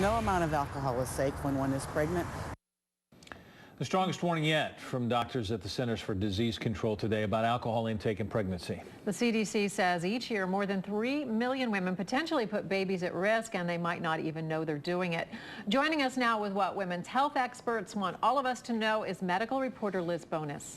No amount of alcohol is safe when one is pregnant. The strongest warning yet from doctors at the Centers for Disease Control today about alcohol intake in pregnancy. The CDC says each year more than 3 million women potentially put babies at risk, and they might not even know they're doing it. Joining us now with what women's health experts want all of us to know is medical reporter Liz Bonis.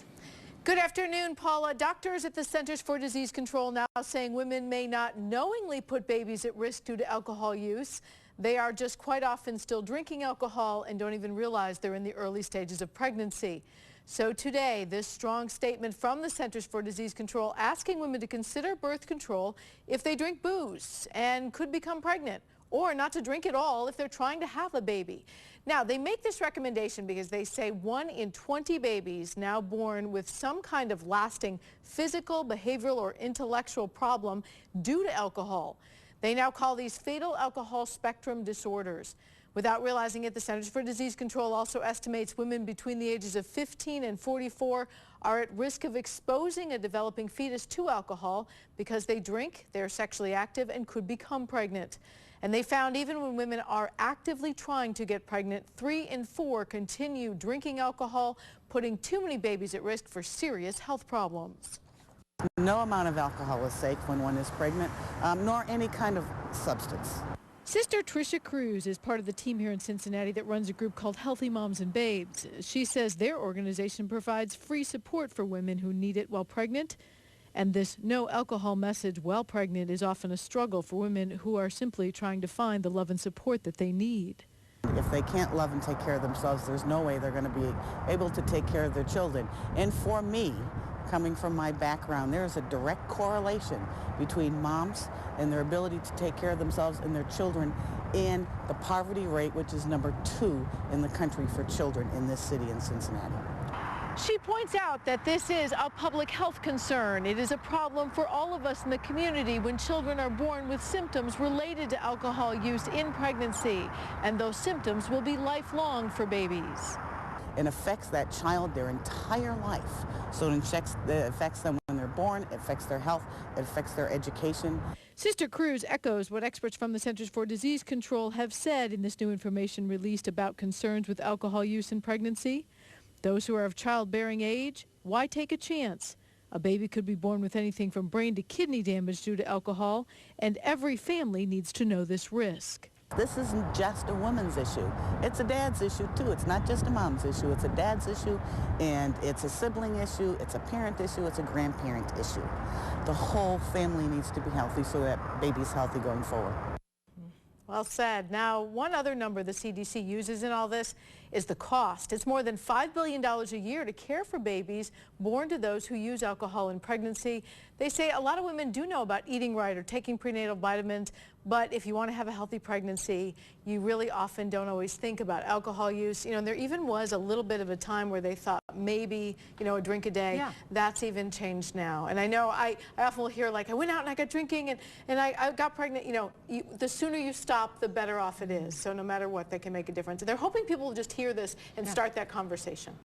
Good afternoon, Paula. Doctors at the Centers for Disease Control now saying women may not knowingly put babies at risk due to alcohol use. They are just quite often still drinking alcohol and don't even realize they're in the early stages of pregnancy. So today, this strong statement from the Centers for Disease Control asking women to consider birth control if they drink booze and could become pregnant, or not to drink at all if they're trying to have a baby. Now, they make this recommendation because they say 1 in 20 babies now born with some kind of lasting physical, behavioral, or intellectual problem due to alcohol. They now call these fetal alcohol spectrum disorders. Without realizing it, the Centers for Disease Control also estimates women between the ages of 15 and 44 are at risk of exposing a developing fetus to alcohol because they drink, they're sexually active, and could become pregnant. And they found even when women are actively trying to get pregnant, 3 in 4 continue drinking alcohol, putting too many babies at risk for serious health problems. No amount of alcohol is safe when one is pregnant, nor any kind of substance. Sister Tricia Cruz is part of the team here in Cincinnati that runs a group called Healthy Moms and Babes. She says their organization provides free support for women who need it while pregnant. And this no alcohol message while pregnant is often a struggle for women who are simply trying to find the love and support that they need. If they can't love and take care of themselves, there's no way they're going to be able to take care of their children. And for me, coming from my background, there is a direct correlation between moms and their ability to take care of themselves and their children and the poverty rate, which is number 2 in the country for children in this city in Cincinnati. She points out that this is a public health concern. It is a problem for all of us in the community when children are born with symptoms related to alcohol use in pregnancy, and those symptoms will be lifelong for babies. It affects that child their entire life. So it affects them when they're born, it affects their health, it affects their education. Sister Cruz echoes what experts from the Centers for Disease Control have said in this new information released about concerns with alcohol use in pregnancy. Those who are of childbearing age, why take a chance? A baby could be born with anything from brain to kidney damage due to alcohol, and every family needs to know this risk. This isn't just a woman's issue. It's a dad's issue, too. It's not just a mom's issue. It's a dad's issue, and it's a sibling issue. It's a parent issue. It's a grandparent issue. The whole family needs to be healthy so that baby's healthy going forward. Well said. Now, one other number the CDC uses in all this is the cost. It's more than $5 billion a year to care for babies born to those who use alcohol in pregnancy. They say a lot of women do know about eating right or taking prenatal vitamins, but if you want to have a healthy pregnancy, you really often don't always think about alcohol use. You know, there even was a little bit of a time where they thought maybe, you know, a drink a day. Yeah. That's even changed now. And I know I often will hear, like, I went out and I got drinking and I got pregnant. You know, the sooner you stop, the better off it is. So no matter what, that can make a difference. They're hoping people will just hear this and start that conversation.